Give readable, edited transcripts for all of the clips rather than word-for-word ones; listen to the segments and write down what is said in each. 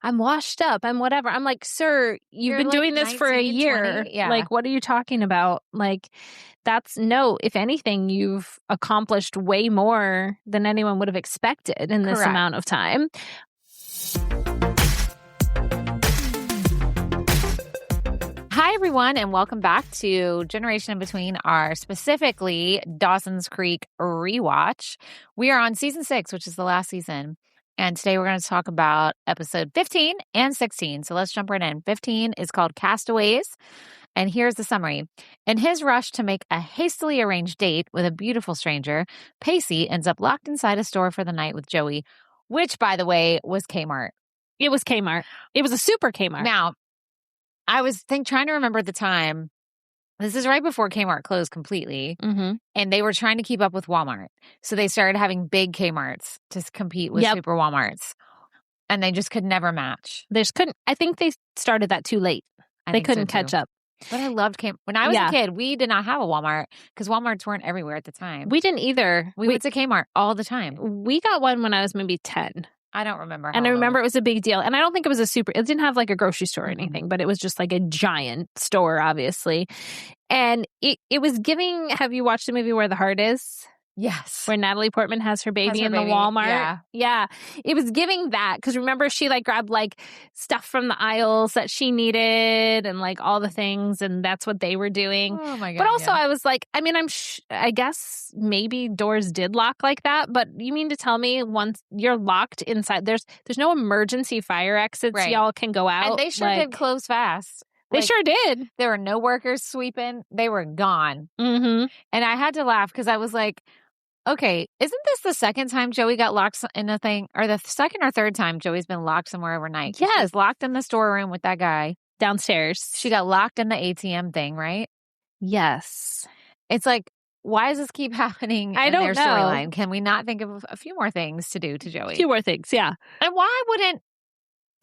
I'm washed up. I'm whatever. I'm like, sir, you've been doing this for a year. 20? Yeah. Like, what are you talking about? Like, if anything, you've accomplished way more than anyone would have expected in this amount of time. Hi, everyone, and welcome back to Generation in Between, our specifically Dawson's Creek rewatch. We are on season 6, which is the last season. And today we're going to talk about episode 15 and 16. So let's jump right in. 15 is called Castaways. And here's the summary. In his rush to make a hastily arranged date with a beautiful stranger, Pacey ends up locked inside a store for the night with Joey, which, by the way, was Kmart. It was Kmart. It was a super Kmart. Now, I was trying to remember the time. This is right before Kmart closed completely. Mm-hmm. And they were trying to keep up with Walmart. So they started having big Kmarts to compete with super Walmarts. And they just could never match. They just couldn't. I think they started that too late. They couldn't catch up. But I loved Kmart. When I was a kid, we did not have a Walmart because Walmarts weren't everywhere at the time. We didn't either. We went to Kmart all the time. We got one when I was maybe 10. I don't remember. And I remember it was a big deal. And I don't think it was it didn't have like a grocery store or anything, but it was just like a giant store, obviously. And it was giving, have you watched the movie Where the Heart Is? Yes. Where Natalie Portman has her baby in the Walmart. Yeah. It was giving that. Because remember, she like grabbed like stuff from the aisles that she needed and like all the things. And that's what they were doing. Oh my God. But also I was like, I mean, I guess maybe doors did lock like that. But you mean to tell me once you're locked inside, there's no emergency fire exits y'all can go out? And they sure did close fast. They sure did. There were no workers sweeping. They were gone. Mm-hmm. And I had to laugh because I was like, okay, isn't this the second time Joey got locked in a thing? Or the second or third time Joey's been locked somewhere overnight? Yes. She was locked in the storeroom with that guy. Downstairs. She got locked in the ATM thing, right? Yes. It's like, why does this keep happening in their storyline? Can we not think of a few more things to do to Joey? A few more things, yeah. And why wouldn't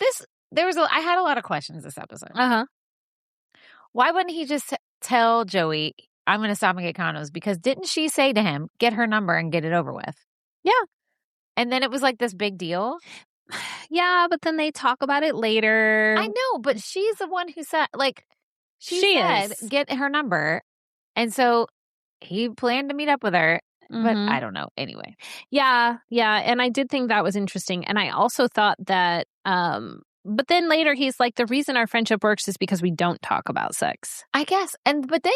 this... I had a lot of questions this episode. Uh-huh. Why wouldn't he just tell Joey, I'm going to stop and get condoms? Because didn't she say to him, get her number and get it over with? Yeah. And then it was like this big deal. Yeah, but then they talk about it later. I know, but she's the one who said, like, she said, get her number. And so he planned to meet up with her. But I don't know. Anyway. Yeah. And I did think that was interesting. And I also thought that, but then later he's like, the reason our friendship works is because we don't talk about sex. I guess. But then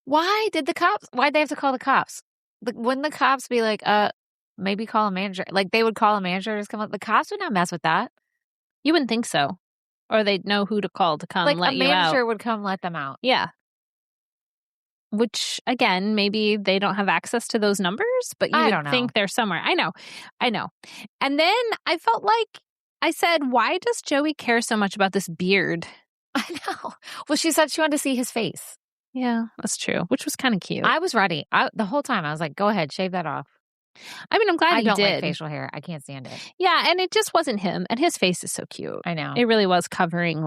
why'd they have to call the cops? Wouldn't the cops be like, maybe call a manager? Like they would call a manager to come up. The cops would not mess with that. You wouldn't think so. Or they'd know who to call to come let you out. Like a manager would come let them out. Yeah. Which, again, maybe they don't have access to those numbers, but you would think they're somewhere. I know. And then I felt like I said, why does Joey care so much about this beard? I know. Well, she said she wanted to see his face. Yeah, that's true, which was kind of cute. I was ready. The whole time I was like, go ahead, shave that off. I mean, I'm glad he did. I don't like facial hair. I can't stand it. Yeah, and it just wasn't him. And his face is so cute. I know. It really was covering,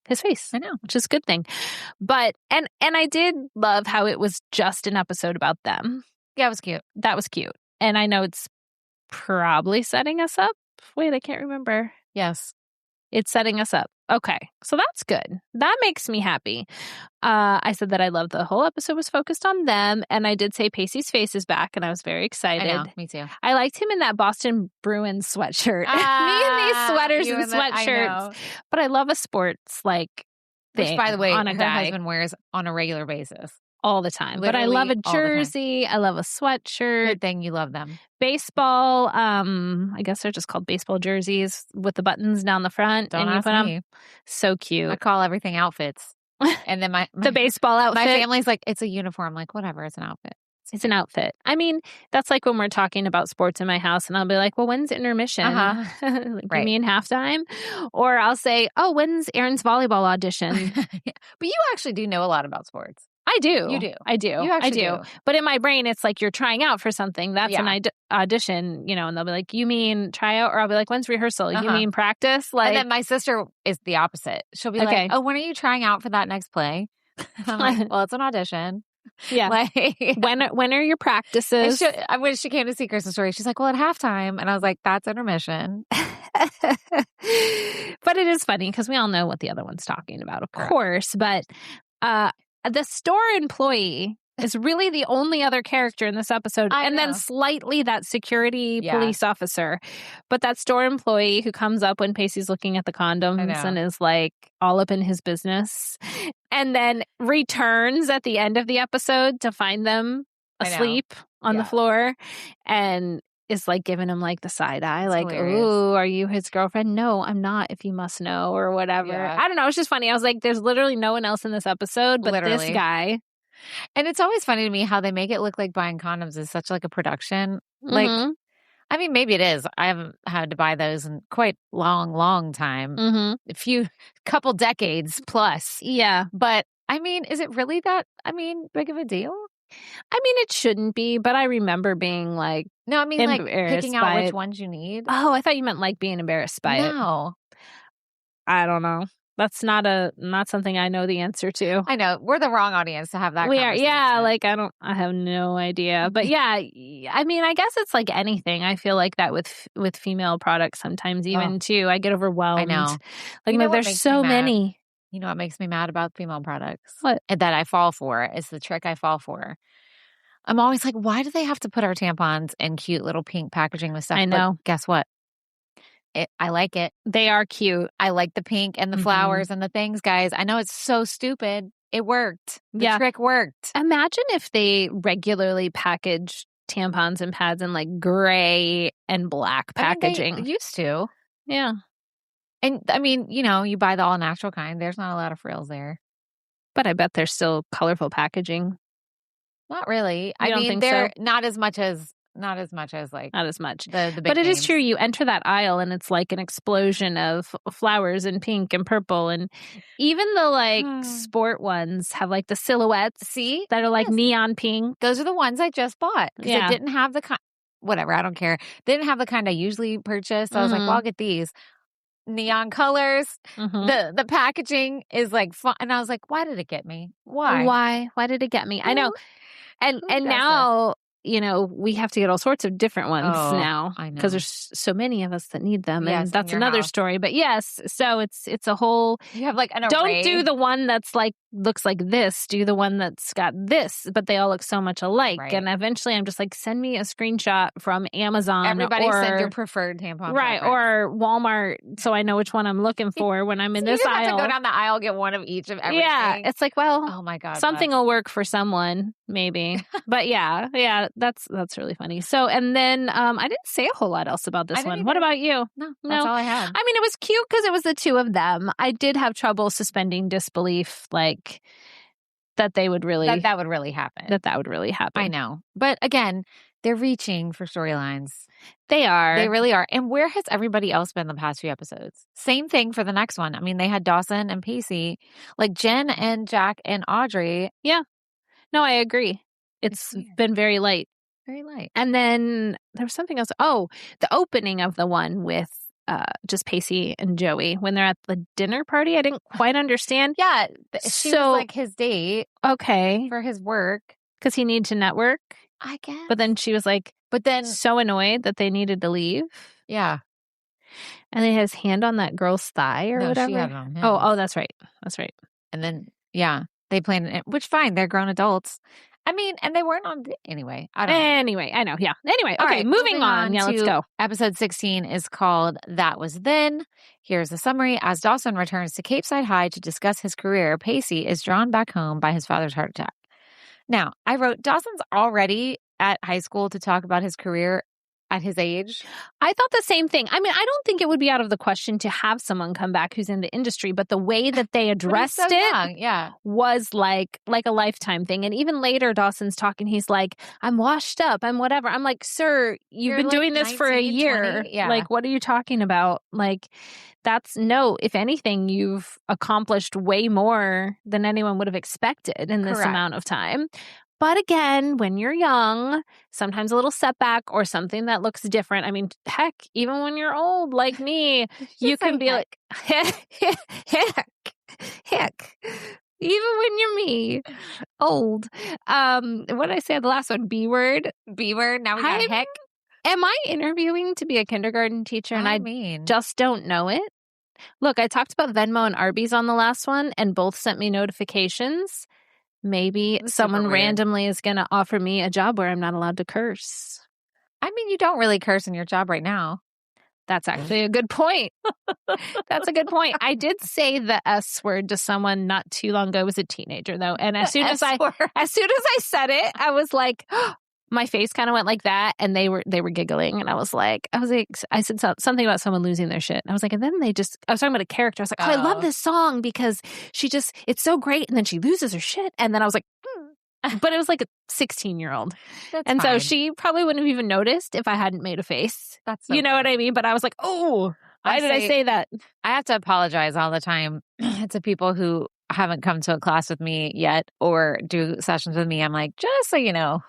his face. I know. Which is a good thing. But, and I did love how it was just an episode about them. Yeah, it was cute. That was cute. And I know it's probably setting us up. Wait, I can't remember. Yes. It's setting us up. Okay. So that's good. That makes me happy. I said that I loved the whole episode was focused on them. And I did say Pacey's face is back. And I was very excited. I know. Me too. I liked him in that Boston Bruins sweatshirt. Me and these sweaters and sweatshirts. But I love a sports thing. Which, by the way, on a her guy. husband wears on a regular basis. All the time. Literally, but I love a jersey. I love a sweatshirt. Good thing you love them. Baseball. I guess they're just called baseball jerseys with the buttons down the front. Don't and you ask put me. Them. So cute. I call everything outfits. And then the baseball outfit. My family's like, it's a uniform. I'm like, whatever, it's an outfit. It's an outfit. I mean, that's like when we're talking about sports in my house and I'll be like, well, when's intermission? Like, right. You mean halftime? Or I'll say, oh, when's Aaron's volleyball audition? Yeah. But you actually do know a lot about sports. I do. You do. I do. You actually do. But in my brain, it's like you're trying out for something. That's an audition, and they'll be like, you mean tryout? Or I'll be like, when's rehearsal? You mean practice? Like, and then my sister is the opposite. She'll be like, oh, when are you trying out for that next play? I'm like, well, it's an audition. Yeah. Like, when are your practices? When she came to see Kristen Story, she's like, well, at halftime. And I was like, that's intermission. But it is funny because we all know what the other one's talking about, of course. But the store employee is really the only other character in this episode. And then slightly that security police officer. But that store employee who comes up when Pacey's looking at the condoms and is like all up in his business. And then returns at the end of the episode to find them asleep on the floor. And is like giving him like the side eye, like, ooh, are you his girlfriend? No, I'm not, if you must know, or whatever. Yeah. I don't know. It's just funny. I was like, there's literally no one else in this episode but this guy. And it's always funny to me how they make it look like buying condoms is such like a production. Like, I mean, maybe it is. I haven't had to buy those in quite long time. A couple decades plus. Yeah. But I mean, is it really that, big of a deal? I mean, it shouldn't be, but I remember being like, no, I mean, like picking out which ones you need. Oh, I thought you meant like being embarrassed by it. No. I don't know. That's not something I know the answer to. I know. We're the wrong audience to have that conversation. We are. Yeah. Like, I have no idea. But yeah, I mean, I guess it's like anything. I feel like that with female products sometimes even too. I get overwhelmed. I know. Like, there's so many. You know what makes me mad about female products? What? That I fall for. It's the trick I fall for. I'm always like, why do they have to put our tampons in cute little pink packaging with stuff? I know. But guess what? I like it. They are cute. I like the pink and the flowers and the things, guys. I know it's so stupid. It worked. The trick worked. Imagine if they regularly packaged tampons and pads in like gray and black packaging. They used to. Yeah. And I mean, you buy the all natural kind. There's not a lot of frills there. But I bet there's still colorful packaging. Not really. I mean, they're not as much as Not as much. The big but it names. is true. You enter that aisle and it's like an explosion of flowers and pink and purple, and even the sport ones have like the silhouettes. See, that are like neon pink. Those are the ones I just bought because they didn't have the kind. Whatever, I don't care. They didn't have the kind I usually purchase. So I was like, well, I'll get these. Neon colors. The packaging is like fun, and I was like, why did it get me? Why did it get me? I know. And now we have to get all sorts of different ones now because there's so many of us that need them, and that's another story. But yes, so it's a whole. You have like an array. Don't do the one that's like looks like this. Do the one that's got this, but they all look so much alike. Right. And eventually, I'm just like, send me a screenshot from Amazon. Everybody send your preferred tampon, right? Or Walmart, so I know which one I'm looking for when I'm in this aisle. Have to go down the aisle, get one of each of everything. Yeah, it's like, well, oh my god, something will work for someone, maybe. But yeah, that's really funny. So, and then I didn't say a whole lot else about this one. What about you? No, that's all I had. I mean, it was cute because it was the two of them. I did have trouble suspending disbelief, like that they would really that would really happen. That would really happen. I know, but again, they're reaching for storylines. They are. They really are. And where has everybody else been the past few episodes? Same thing for the next one. I mean, they had Dawson and Pacey, like Jen and Jack and Audrey. Yeah. No, I agree. It's been very light. Very light. And then there was something else. Oh, the opening of the one with just Pacey and Joey when they're at the dinner party. I didn't quite understand. Yeah. She was like his date. Okay. For his work. Because he needed to network. I guess. But then she was like, so annoyed that they needed to leave. Yeah. And they had his hand on that girl's thigh or whatever. She had it on him. Oh, that's right. That's right. And then, they planned it, which fine. They're grown adults. I mean, and they weren't on anyway. I don't know. Anyway, I know. Yeah. Anyway, okay, right, moving on. Yeah, let's go. Episode 16 is called That Was Then. Here's a summary. As Dawson returns to Capeside High to discuss his career, Pacey is drawn back home by his father's heart attack. Now, I wrote, Dawson's already at high school to talk about his career at his age. I thought the same thing. I mean, I don't think it would be out of the question to have someone come back who's in the industry, but the way that they addressed it was like a lifetime thing. And even later, Dawson's talking, he's like, I'm washed up, I'm whatever. I'm like, sir, you've been doing this for a year. Yeah. Like, what are you talking about? Like, if anything, you've accomplished way more than anyone would have expected in this amount of time. But again, when you're young, sometimes a little setback or something that looks different. I mean, heck, even when you're old like me, you can be like, heck. Even when you're me. Old. What did I say? The last one? B word. B word. Now we got heck. Am I interviewing to be a kindergarten teacher and I just don't know it? Look, I talked about Venmo and Arby's on the last one and both sent me notifications. Maybe someone randomly is going to offer me a job where I'm not allowed to curse. I mean, you don't really curse in your job right now. That's actually a good point. That's a good point. I did say the S word to someone not too long ago. I was a teenager though. And as soon as I said it, I was like, my face kind of went like that, and they were giggling, and I said something about someone losing their shit. And I was like, and then I was talking about a character. I was like, I love this song because it's so great, and then she loses her shit, and then I was like, but it was like a 16-year-old, and fine. So she probably wouldn't have even noticed if I hadn't made a face. That's so you know funny. What I mean. But I was like, why did I say that? I have to apologize all the time to people who haven't come to a class with me yet or do sessions with me. I'm like, just so you know.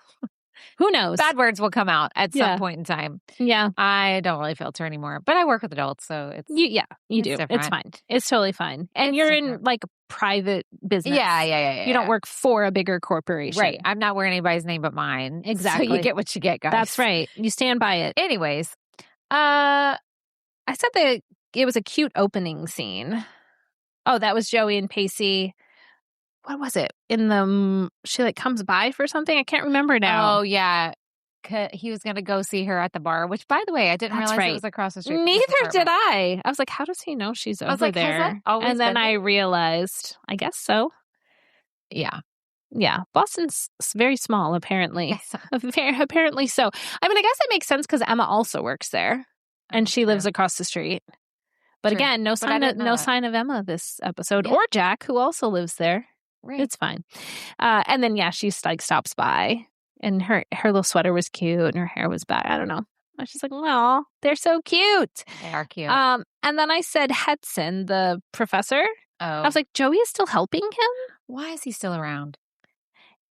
Who knows? Bad words will come out at some point in time. Yeah. I don't really filter anymore, but I work with adults, so it's... You do. Different. It's fine. It's totally fine. And you're in like private business. Yeah. You don't work for a bigger corporation. Right. I'm not wearing anybody's name but mine. Exactly. So you get what you get, guys. That's right. You stand by it. Anyways. I said that it was a cute opening scene. Oh, that was Joey and Pacey. What was it? She like comes by for something? I can't remember now. Oh, yeah. He was going to go see her at the bar, which, by the way, I didn't realize it was across the street. Neither did I. I was like, how does he know she's over there? And then I realized, I guess so. Yeah. Yeah. Boston's very small, apparently. Yes. Apparently so. I mean, I guess it makes sense because Emma also works there and she lives across the street. But again, no sign of Emma this episode or Jack, who also lives there. Right. It's fine. And then, she like stops by and her little sweater was cute and her hair was back. I don't know. I was just like, oh, they're so cute. They are cute. And then I said Hetson, the professor. Oh. I was like, Joey is still helping him? Why is he still around?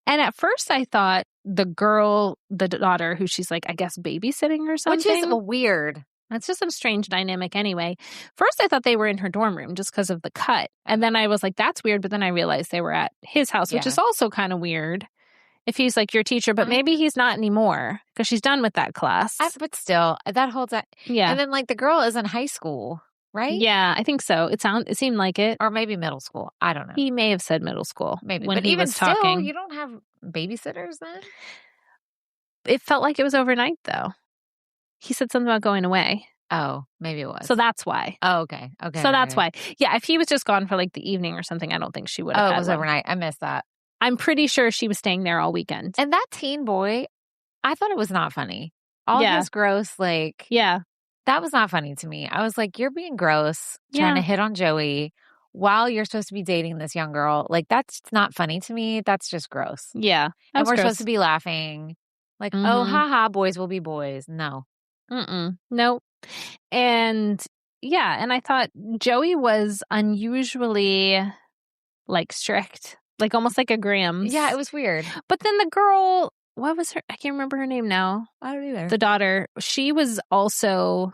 And at first I thought the daughter who she's like, I guess babysitting or something. Which is weird. That's just some strange dynamic anyway. First, I thought they were in her dorm room just because of the cut. And then I was like, that's weird. But then I realized they were at his house, which is also kind of weird if he's like your teacher. But maybe he's not anymore because she's done with that class. But still, that holds that. Yeah. And then like the girl is in high school, right? Yeah, I think so. It seemed like it. Or maybe middle school. I don't know. He may have said middle school. Maybe. When but he even was talking. still, you don't have babysitters then? It felt like it was overnight, though. He said something about going away. Oh, maybe it was. So that's why. Oh, okay. Okay. So that's why. Yeah, if he was just gone for like the evening or something, I don't think she would have. Oh, it was overnight. I missed that. I'm pretty sure she was staying there all weekend. And that teen boy, I thought it was not funny. All his gross, like... Yeah. That was not funny to me. I was like, you're being gross, trying to hit on Joey while you're supposed to be dating this young girl. Like, that's not funny to me. That's just gross. Yeah. And we're supposed to be laughing. Like, oh, haha, boys will be boys. No. Nope. And and I thought Joey was unusually like strict, like almost like a Grams. Yeah, it was weird. But then the girl, what was her? I can't remember her name now. I don't either. The daughter, she was also,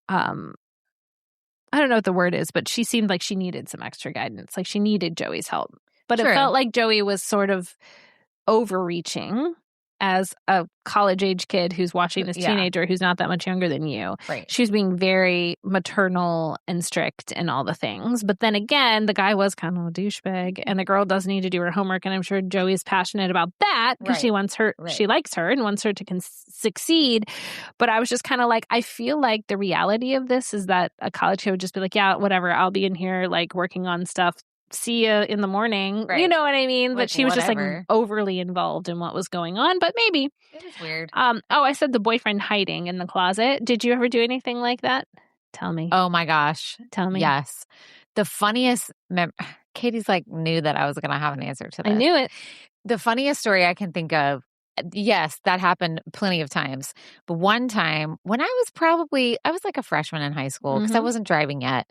I don't know what the word is, but she seemed like she needed some extra guidance. Like she needed Joey's help. But it felt like Joey was sort of overreaching as a college-age kid who's watching this teenager who's not that much younger than you. Right. She was being very maternal and strict and all the things. But then again, the guy was kind of a douchebag, and the girl does need to do her homework, and I'm sure Joey is passionate about that because she wants her, she likes her and wants her to succeed. But I was just kind of like, I feel like the reality of this is that a college kid would just be like, yeah, whatever, I'll be in here like working on stuff. See you in the morning. Right. You know what I mean? But she was just like overly involved in what was going on. But maybe. It was weird. I said the boyfriend hiding in the closet. Did you ever do anything like that? Tell me. Oh my gosh. Tell me. Yes. The funniest Katie's like knew that I was going to have an answer to this. I knew it. The funniest story I can think of, yes, that happened plenty of times. But one time when I was like a freshman in high school because I wasn't driving yet.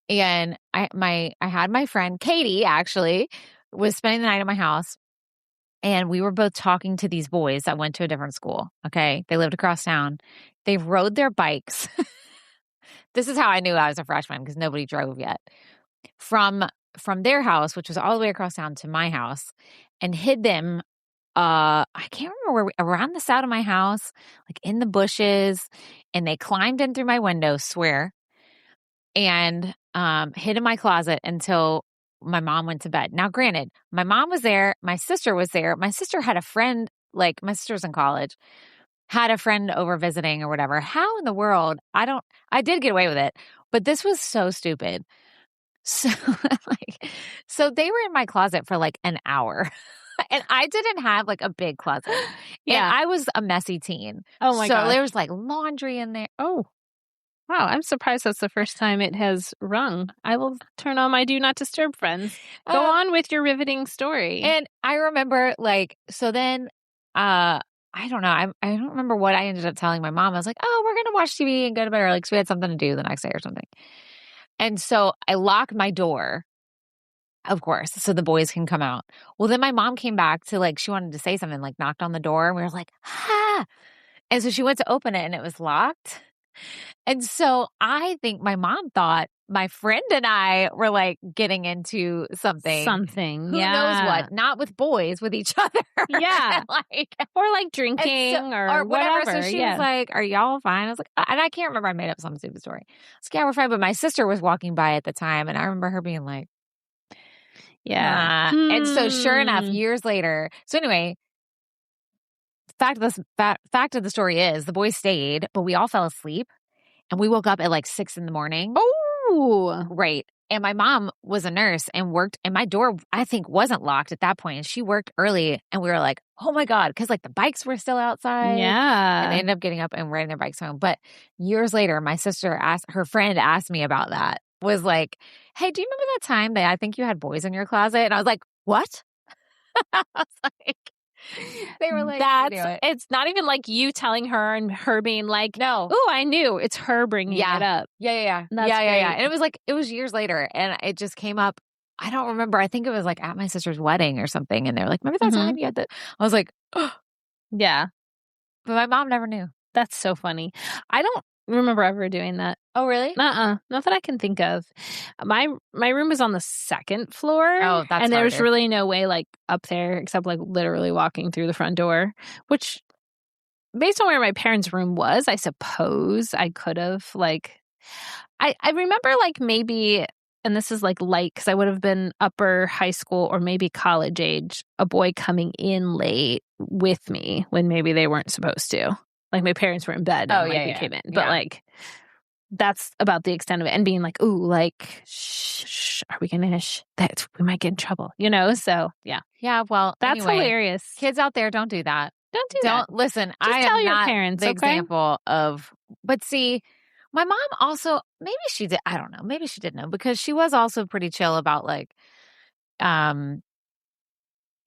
And I had my friend Katie actually was spending the night at my house, and we were both talking to these boys that went to a different school. Okay, they lived across town. They rode their bikes. This is how I knew I was a freshman because nobody drove yet. From from their house, which was all the way across town, to my house and hid them. I can't remember around the side of my house, like in the bushes, and they climbed in through my window, swear, and hid in my closet until my mom went to bed. Now, granted, my mom was there. My sister was there. My sister had a friend, like my sister's in college, had a friend over visiting or whatever. How in the world? I did get away with it, but this was so stupid. So so they were in my closet for like an hour. And I didn't have like a big closet. Yeah. And I was a messy teen. Oh my God. So there was like laundry in there. Oh, wow. I'm surprised that's the first time it has rung. I will turn on my do not disturb, friends. Go on with your riveting story. And I remember like, so then, I don't know. I don't remember what I ended up telling my mom. I was like, oh, we're going to watch TV and go to bed early because we had something to do the next day or something. And so I locked my door, of course, so the boys can come out. Well, then my mom came back to like, she wanted to say something, like knocked on the door. And we were like, ah. And so she went to open it and it was locked. And so I think my mom thought my friend and I were like getting into something. Who knows what? Not with boys, with each other. Yeah. Or like drinking or whatever. So she was like, are y'all fine? I was like, and I can't remember. I made up some stupid story. I was like, yeah, we're fine. But my sister was walking by at the time. And I remember her being like, yeah. And so sure enough, years later. So anyway, fact of the story is the boys stayed, but we all fell asleep and we woke up at like 6 a.m. Oh, right. And my mom was a nurse and worked, and my door, I think, wasn't locked at that point. And she worked early and we were like, oh my God, because like the bikes were still outside. Yeah. And they ended up getting up and riding their bikes home. But years later, my sister her friend asked me about that. Was like, hey, do you remember that time that I think you had boys in your closet? And I was like, what? I was like, they were like, it's not even like you telling her and her being like, no, oh, I knew. It's her bringing it up. Yeah. And it was years later, and it just came up. I don't remember. I think it was like at my sister's wedding or something, and they were like, remember that time you had that? I was like, oh. Yeah. But my mom never knew. That's so funny. I don't remember ever doing that. Oh, really? Not that I can think of. My room is on the second floor. Oh, that's and there's harder. really no way like up there except like literally walking through the front door, which based on where my parents' room was, I suppose I could have like, I remember like maybe, and this is like light because I would have been upper high school or maybe college age, a boy coming in late with me when maybe they weren't supposed to. Like my parents were in bed and we came in. But like that's about the extent of it. And being like, ooh, like, shh, are we gonna we might get in trouble, you know? So yeah. Yeah, well, that's anyway, hilarious. Kids out there, don't do that. Don't listen. Just I tell am your not parents, the okay? example of, but see, my mom also, maybe she did, I don't know, maybe she did know because she was also pretty chill about like,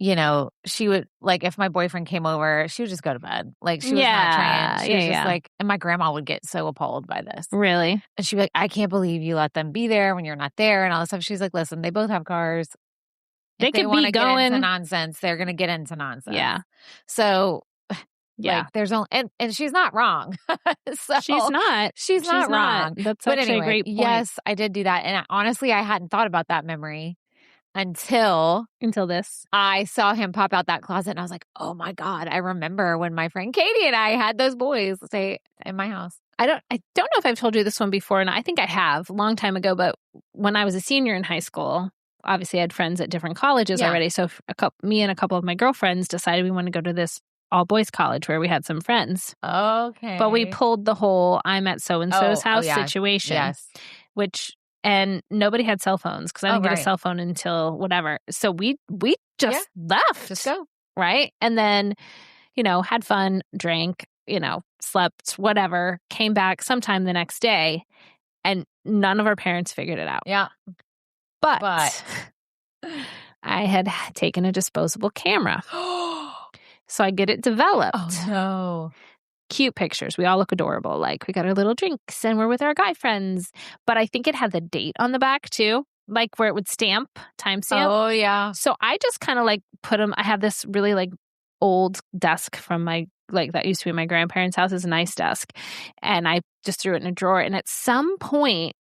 you know, she would, like, if my boyfriend came over, she would just go to bed. Like, she was not trying. She was just like, and my grandma would get so appalled by this. Really? And she'd be like, I can't believe you let them be there when you're not there and all this stuff. She's like, listen, they both have cars. They could be going. Get into nonsense, they're going to get into nonsense. Yeah. So, yeah. Like, there's only, and she's not wrong. So, she's not. She's not wrong. That's but actually anyway, a great point. Yes, I did do that. And honestly, I hadn't thought about that memory. Until this. I saw him pop out that closet and I was like, oh my God, I remember when my friend Katie and I had those boys stay in my house. I don't know if I've told you this one before, and I think I have a long time ago, but when I was a senior in high school, obviously I had friends at different colleges already. So me and a couple of my girlfriends decided we want to go to this all boys college where we had some friends. Okay. But we pulled the whole I'm at so-and-so's house situation. Yes. And nobody had cell phones because I didn't get a cell phone until whatever. So we just left. Just go. Right. And then, you know, had fun, drank, you know, slept, whatever, came back sometime the next day, and none of our parents figured it out. Yeah. But I had taken a disposable camera. So I get it developed. Oh, no. Cute pictures. We all look adorable. Like, we got our little drinks and we're with our guy friends. But I think it had the date on the back too, like where it would timestamp. Oh, yeah. So I just kind of like put them. I have this really like old desk from that used to be my grandparents' house. Is a nice desk. And I just threw it in a drawer. And at some point,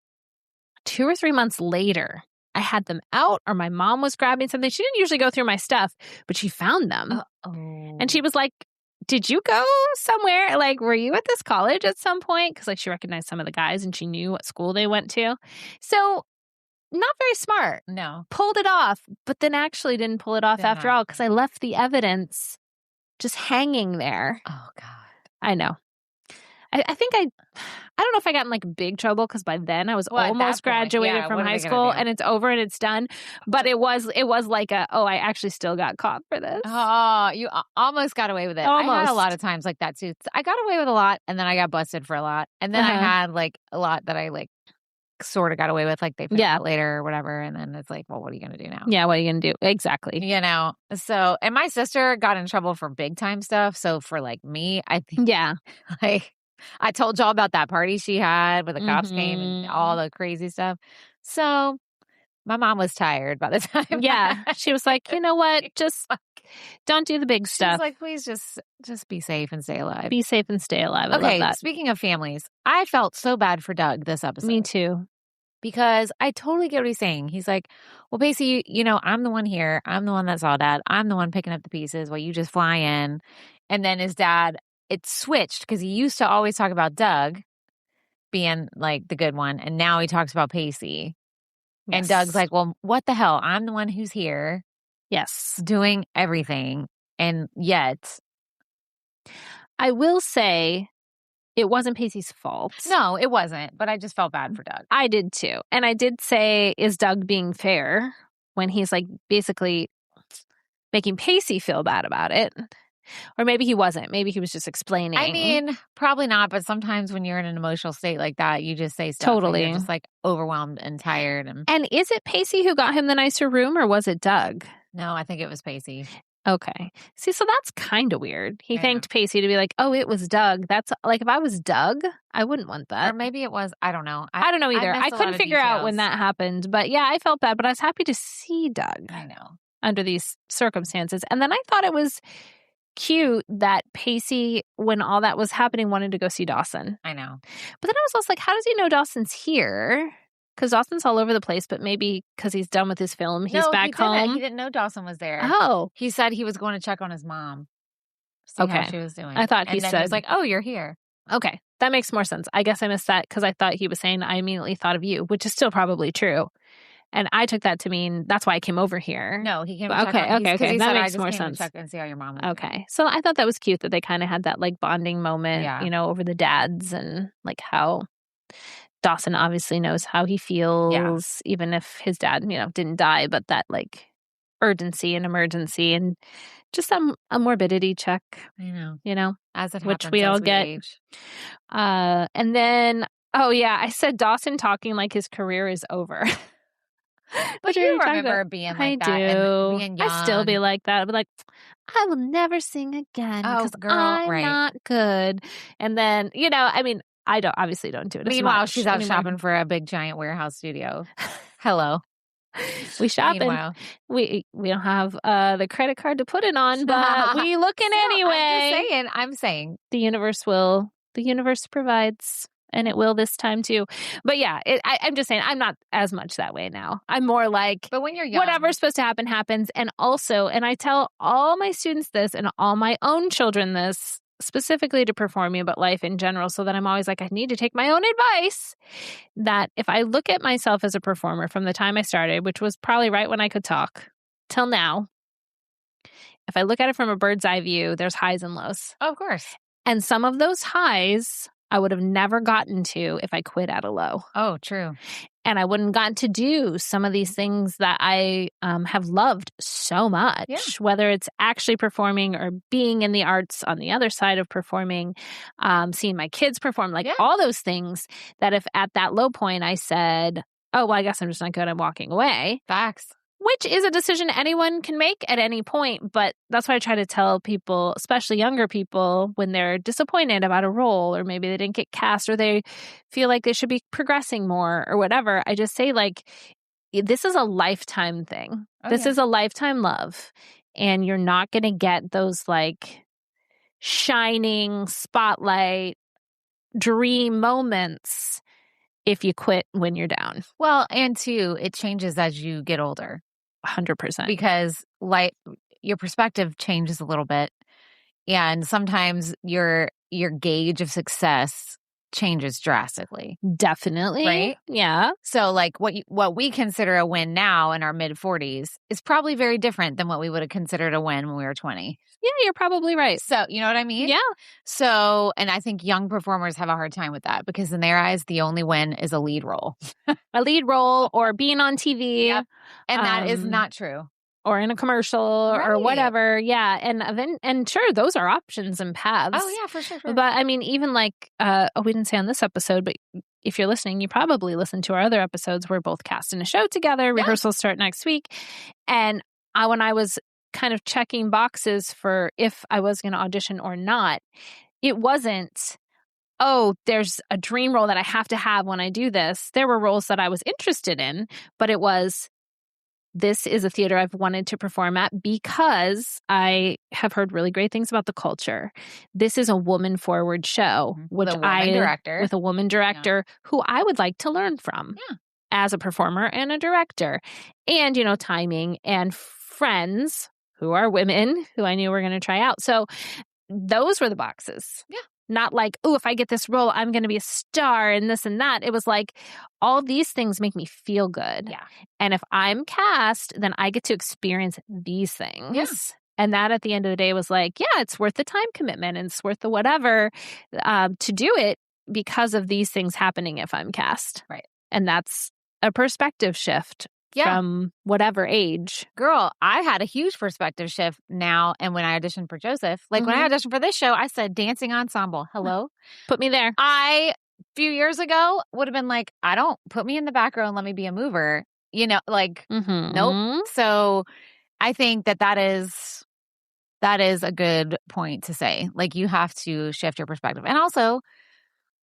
2 or 3 months later, I had them out or my mom was grabbing something. She didn't usually go through my stuff, but she found them. And she was like, did you go somewhere? Like, were you at this college at some point? Because like she recognized some of the guys and she knew what school they went to. So not very smart. No. Pulled it off, but then actually didn't pull it off after all because I left the evidence just hanging there. Oh, God. I know. I think I don't know if I got in like big trouble because by then I was almost graduated from high school and it's over and it's done. But it was like I actually still got caught for this. Oh, you almost got away with it. Almost. I had a lot of times like that too. I got away with a lot and then I got busted for a lot. And then I had like a lot that I like sort of got away with, like they found out later or whatever. And then it's like, well, what are you going to do now? Yeah, what are you going to do? Exactly. You know? So, and my sister got in trouble for big time stuff. So for like me, I think, like, I told y'all about that party she had where the cops came and all the crazy stuff. So my mom was tired by the time. Yeah. She was like, you know what? Just don't do the big stuff. She's like, please just be safe and stay alive. Be safe and stay alive. I love that. Speaking of families, I felt so bad for Doug this episode. Me too. Because I totally get what he's saying. He's like, well, Pacey, you know, I'm the one here. I'm the one that saw Dad. I'm the one picking up the pieces while you just fly in. And then his dad, it switched because he used to always talk about Doug being like the good one. And now he talks about Pacey. Yes. And Doug's like, well, what the hell? I'm the one who's here. Yes. Doing everything. And yet, I will say it wasn't Pacey's fault. No, it wasn't. But I just felt bad for Doug. I did too. And I did say, is Doug being fair when he's like basically making Pacey feel bad about it? Or maybe he wasn't. Maybe he was just explaining. I mean, probably not. But sometimes when you're in an emotional state like that, you just say stuff. Totally. And you're just like overwhelmed and tired. And is it Pacey who got him the nicer room or was it Doug? No, I think it was Pacey. Okay. See, so that's kind of weird. He thanked Pacey to be like, oh, it was Doug. That's like, if I was Doug, I wouldn't want that. Or maybe it was, I don't know. I don't know either. I couldn't figure out when that happened. But yeah, I felt bad. But I was happy to see Doug. I know. Under these circumstances. And then I thought it was cute that Pacey, when all that was happening, wanted to go see Dawson. I know. But then I was also like, how does he know Dawson's here? Because Dawson's all over the place, but maybe because he's done with his film, he's back home. He didn't know Dawson was there. Oh. He said he was going to check on his mom. See how she was doing. I thought he said. He was like, oh, you're here. Okay. That makes more sense. I guess I missed that because I thought he was saying, I immediately thought of you, which is still probably true. And I took that to mean that's why I came over here. No, he came. Okay. That makes more To sense. check and see how your mom was. Okay, so I thought that was cute that they kind of had that like bonding moment, you know, over the dads and like how Dawson obviously knows how he feels, even if his dad, you know, didn't die, but that like urgency and emergency and just a morbidity check. I know, you know, as it which we all get. Age. And then, I said Dawson talking like his career is over. But you remember being like that. I do. And being young. I still be like that. I'd be like, I will never sing again because I'm not good. And then, you know, I mean, I obviously don't do it. Meanwhile, she's out shopping for a big giant warehouse studio. Hello. We shopping. Meanwhile. We don't have the credit card to put it on, but we looking anyway. I'm saying the universe provides. And it will this time too. But yeah, I'm just saying I'm not as much that way now. I'm more like, but when you're young, whatever's supposed to happen happens. And also, and I tell all my students this and all my own children this, specifically to performing, but life in general, so that I'm always like, I need to take my own advice. That if I look at myself as a performer from the time I started, which was probably right when I could talk, till now, if I look at it from a bird's eye view, there's highs and lows. Oh, of course. And some of those highs I would have never gotten to if I quit at a low. Oh, true. And I wouldn't gotten to do some of these things that I have loved so much, whether it's actually performing or being in the arts on the other side of performing, seeing my kids perform, like all those things that if at that low point I said, oh, well, I guess I'm just not good, I'm walking away. Facts. Which is a decision anyone can make at any point. But that's why I try to tell people, especially younger people, when they're disappointed about a role or maybe they didn't get cast or they feel like they should be progressing more or whatever. I just say, like, this is a lifetime thing. This is a lifetime love. And you're not going to get those like shining spotlight dream moments if you quit when you're down. Well, and two, it changes as you get older. 100%. Because your perspective changes a little bit. And sometimes your gauge of success changes drastically. Definitely. Right? Yeah. So like what we consider a win now in our mid-40s is probably very different than what we would have considered a win when we were 20. Yeah, you're probably right. So, you know what I mean? Yeah. So, and I think young performers have a hard time with that because in their eyes, the only win is a lead role. A lead role or being on TV. Yep. And that is not true. Or in a commercial or whatever. Yeah. And sure, those are options and paths. Oh, yeah, for sure. But I mean, even like, we didn't say on this episode, but if you're listening, you probably listened to our other episodes. We're both cast in a show together. Yeah. Rehearsals start next week. And when I was kind of checking boxes for if I was going to audition or not, it wasn't, oh, there's a dream role that I have to have when I do this. There were roles that I was interested in, but it was, this is a theater I've wanted to perform at because I have heard really great things about the culture. This is a woman-forward show, with a woman director who I would like to learn from as a performer and a director. And, you know, timing and friends who are women who I knew were going to try out. So those were the boxes. Yeah. Not like, oh, if I get this role, I'm going to be a star and this and that. It was like, all these things make me feel good. Yeah. And if I'm cast, then I get to experience these things. Yeah. And that at the end of the day was like, yeah, it's worth the time commitment and it's worth the whatever to do it because of these things happening if I'm cast. Right. And that's a perspective shift. Yeah. From whatever age. Girl, I had a huge perspective shift now. And when I auditioned for Joseph, like when I auditioned for this show, I said dancing ensemble. Hello? Put me there. A few years ago would have been like, I don't put me in the back row and let me be a mover. You know, like, nope. So I think that is a good point to say. Like you have to shift your perspective. And also,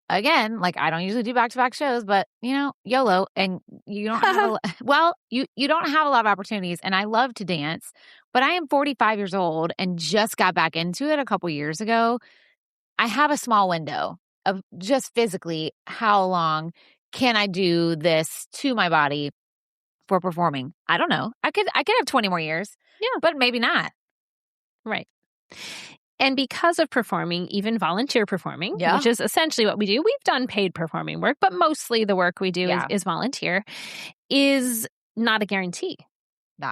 again, like I don't usually do back-to-back shows, but you know, YOLO, and you don't have you don't have a lot of opportunities. And I love to dance, but I am 45 years old and just got back into it a couple years ago. I have a small window of just physically how long can I do this to my body for performing. I don't know. I could have 20 more years. Yeah, but maybe not. Right. And because of performing, even volunteer performing, which is essentially what we do, we've done paid performing work, but mostly the work we do is volunteer, is not a guarantee.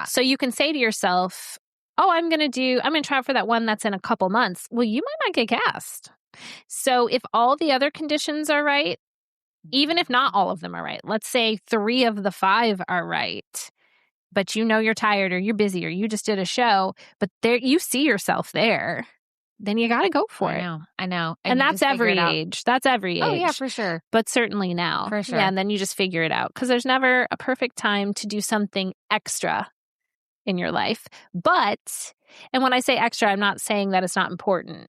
So you can say to yourself, oh, I'm going to try out for that one that's in a couple months. Well, you might not get cast. So if all the other conditions are right, even if not all of them are right, let's say 3 of the 5 are right, but you know you're tired or you're busy or you just did a show, but there you see yourself there. Then you got to go for it. I know. And that's every age. That's every age. Oh, yeah, for sure. But certainly now. For sure. Yeah, and then you just figure it out. Because there's never a perfect time to do something extra in your life. But, and when I say extra, I'm not saying that it's not important.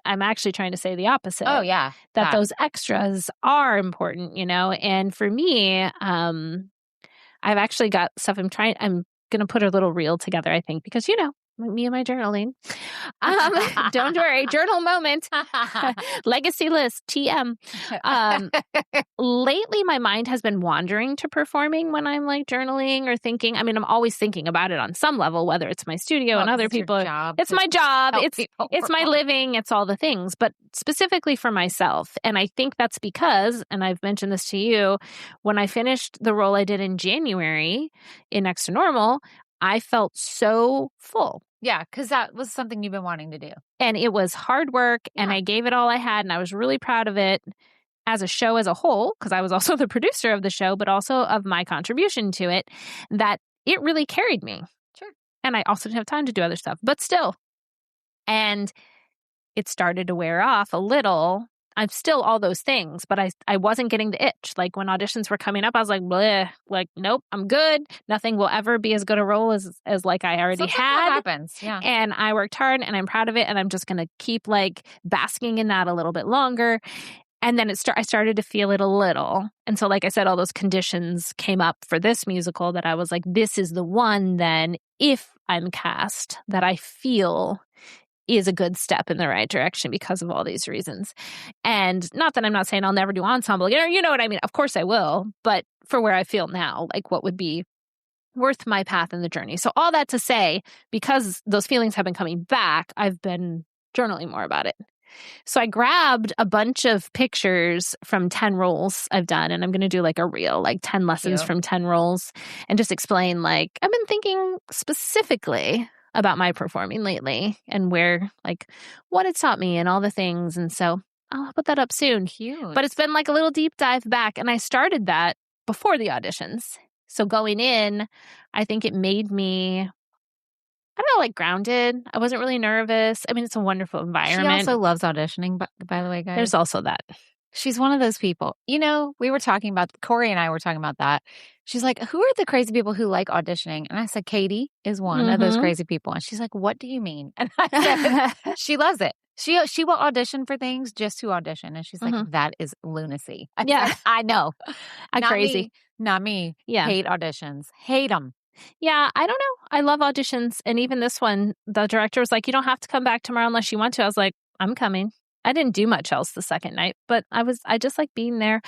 I'm actually trying to say the opposite. Oh, yeah. That those extras are important, you know? And for me, I've actually got stuff I'm going to put a little reel together, I think, because, you know, me and my journaling. Don't worry. Journal moment. Legacy list. TM. Lately, my mind has been wandering to performing when I'm like journaling or thinking. I mean, I'm always thinking about it on some level, whether it's my studio and other people. It's my job. It's my living. It's all the things, but specifically for myself. And I think that's because, and I've mentioned this to you, when I finished the role I did in January in Next to Normal, I felt so full. Yeah, because that was something you've been wanting to do. And it was hard work, and I gave it all I had, and I was really proud of it as a show as a whole, because I was also the producer of the show, but also of my contribution to it, that it really carried me. Sure. And I also didn't have time to do other stuff, but still. And it started to wear off a little. I'm still all those things, but I wasn't getting the itch. Like when auditions were coming up, I was like, bleh, like, nope, I'm good. Nothing will ever be as good a role as like I already Sometimes had. That happens, yeah. And I worked hard and I'm proud of it. And I'm just going to keep like basking in that a little bit longer. And then I started to feel it a little. And so, like I said, all those conditions came up for this musical that I was like, this is the one then, if I'm cast, that I feel is a good step in the right direction because of all these reasons. And not that I'm not saying I'll never do ensemble again, or you know what I mean? Of course I will, but for where I feel now, like what would be worth my path in the journey. So all that to say, because those feelings have been coming back, I've been journaling more about it. So I grabbed a bunch of pictures from 10 roles I've done, and I'm going to do like a reel, like 10 lessons from 10 roles, and just explain like, I've been thinking specifically about my performing lately and where, like, what it taught me and all the things. And so I'll put that up soon. Cute. But it's been like a little deep dive back. And I started that before the auditions. So going in, I think it made me, I don't know, like grounded. I wasn't really nervous. I mean, it's a wonderful environment. She also loves auditioning, by the way, guys. There's also that. She's one of those people. You know, we were talking about, Corey and I were talking about that. She's like, who are the crazy people who like auditioning? And I said, Katie is one of those crazy people. And she's like, what do you mean? And I said, she loves it. She will audition for things just to audition. And she's like, that is lunacy. I said, I know. Not crazy. Not me. Yeah. Hate auditions. Hate them. Yeah, I don't know. I love auditions. And even this one, the director was like, you don't have to come back tomorrow unless you want to. I was like, I'm coming. I didn't do much else the second night, but I just like being there.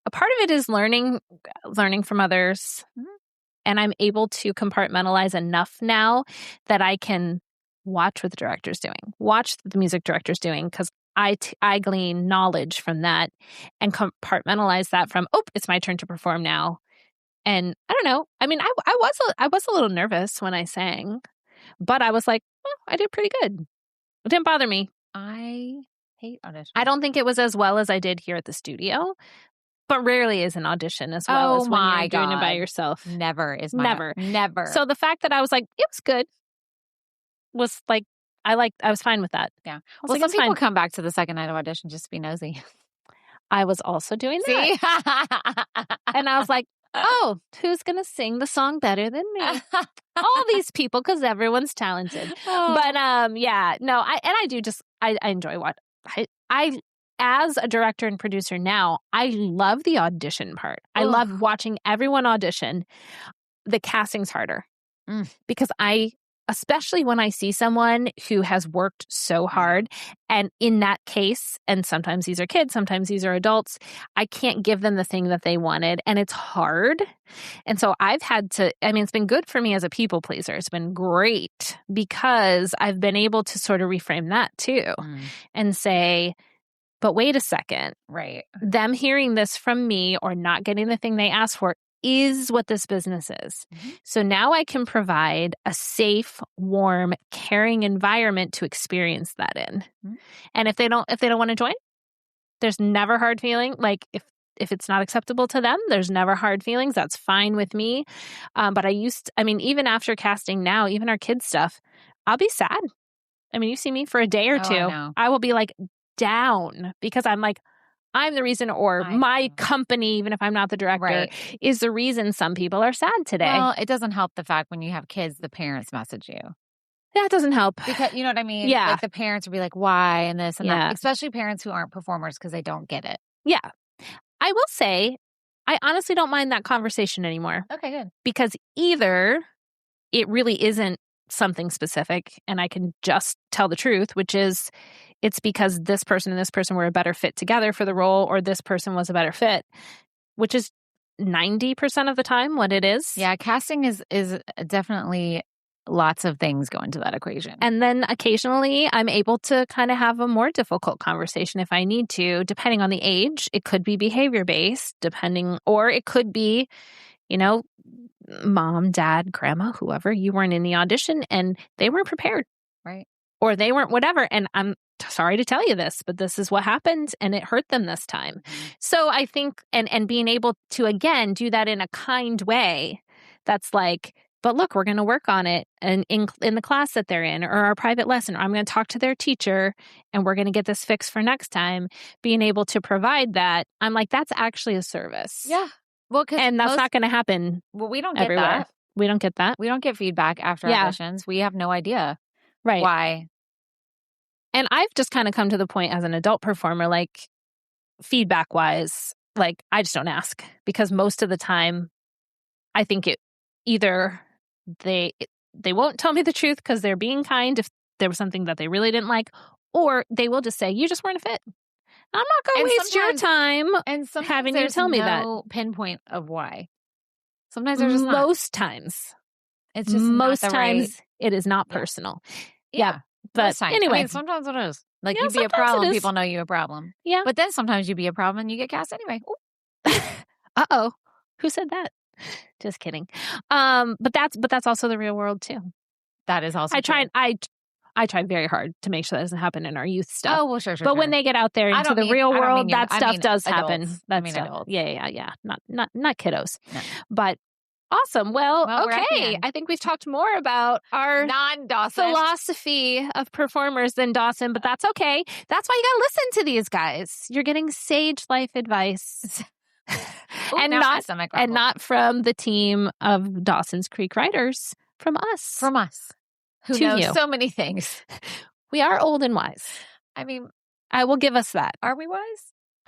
A part of it is learning from others. And I'm able to compartmentalize enough now that I can watch what the director's doing, watch what the music director's doing, because I glean knowledge from that and compartmentalize that from, it's my turn to perform now. And I don't know. I mean, I was a little nervous when I sang, but I was like, I did pretty good. It didn't bother me. I hate auditions. I don't think it was as well as I did here at the studio, but rarely is an audition as well as when you're doing it by yourself. Never. Never. So the fact that I was like, it was good, was like, I was fine with that. Yeah. Well, some people come back to the second night of audition just to be nosy. I was also doing that. And I was like, who's going to sing the song better than me? All these people, because everyone's talented. But I enjoy what I as a director and producer now, I love the audition part. I love watching everyone audition. The casting's harder because especially when I see someone who has worked so hard, and in that case, and sometimes these are kids, sometimes these are adults, I can't give them the thing that they wanted, and it's hard. And so I've had to, it's been good for me as a people pleaser. It's been great because I've been able to sort of reframe that too and say, but wait a second. Right. Them hearing this from me or not getting the thing they asked for is what this business is. So now I can provide a safe, warm, caring environment to experience that in. And if they don't want to join, there's never hard feeling. Like if it's not acceptable to them, there's never hard feelings. That's fine with me. But even after casting now, even our kids stuff, I'll be sad. You see me for a day or two. I will be like down because I'm like, I'm the reason, or my company, even if I'm not the director, is the reason some people are sad today. Well, it doesn't help the fact when you have kids, the parents message you. That doesn't help. Because, you know what I mean? Yeah. Like the parents will be like, why? And this and that. Especially parents who aren't performers because they don't get it. Yeah. I will say, I honestly don't mind that conversation anymore. Okay, good. Because either it really isn't something specific and I can just tell the truth, which is it's because this person and this person were a better fit together for the role, or this person was a better fit, which is 90% of the time what it is. Yeah, casting is definitely lots of things go into that equation. And then occasionally I'm able to kind of have a more difficult conversation if I need to, depending on the age. It could be behavior-based, or it could be, mom, dad, grandma, whoever, you weren't in the audition and they weren't prepared. Right. Or they weren't whatever. And I'm sorry to tell you this, but this is what happened and it hurt them this time. So I think, and being able to, again, do that in a kind way that's like, but look, we're going to work on it and in the class that they're in or our private lesson, or I'm going to talk to their teacher and we're going to get this fixed for next time. Being able to provide that, I'm like, that's actually a service. Yeah. Well, and that's not going to happen. Well, we don't get everywhere. that. We don't get that. We don't get feedback after auditions. We have no idea. Right. Why? And I've just kind of come to the point as an adult performer, like feedback wise, like I just don't ask because most of the time I think it either they won't tell me the truth because they're being kind there was something that they really didn't like, or they will just say, you just weren't a fit. I'm not going to waste your time having you tell me that. No pinpoint of why. Sometimes there's just most times. It's just most times it is not personal. Yeah. But anyway. I mean, sometimes it is. Like you be a problem, people know you a problem. Yeah. But then sometimes you be a problem and you get cast anyway. Uh-oh. Who said that? Just kidding. But that's also the real world too. That is also I tried very hard to make sure that doesn't happen in our youth stuff. Oh, well, sure. But when they get out there into the real world, that stuff does happen. Adults. Yeah. Not kiddos. No. But awesome. Well, okay. I think we've talked more about our non-Dawson philosophy of performers than Dawson, but that's okay. That's why you got to listen to these guys. You're getting sage life advice. Ooh, and not from the team of Dawson's Creek writers, from us. Who knows so many things. We are old and wise. I mean, I will give us that. Are we wise?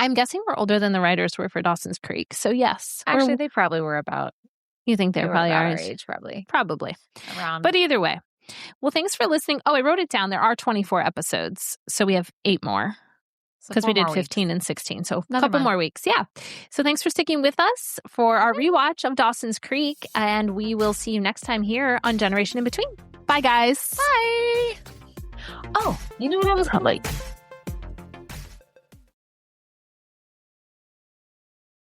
I'm guessing we're older than the writers were for Dawson's Creek. So yes. Actually, they probably were about. You think they were probably our age? Probably. Around. But either way. Well, thanks for listening. Oh, I wrote it down. There are 24 episodes. So we have 8 more. Because we did 15 and 16. So a couple more weeks. Yeah. So thanks for sticking with us for our rewatch of Dawson's Creek. And we will see you next time here on Generation in Between. Bye, guys. Bye. Oh, you know what I was like?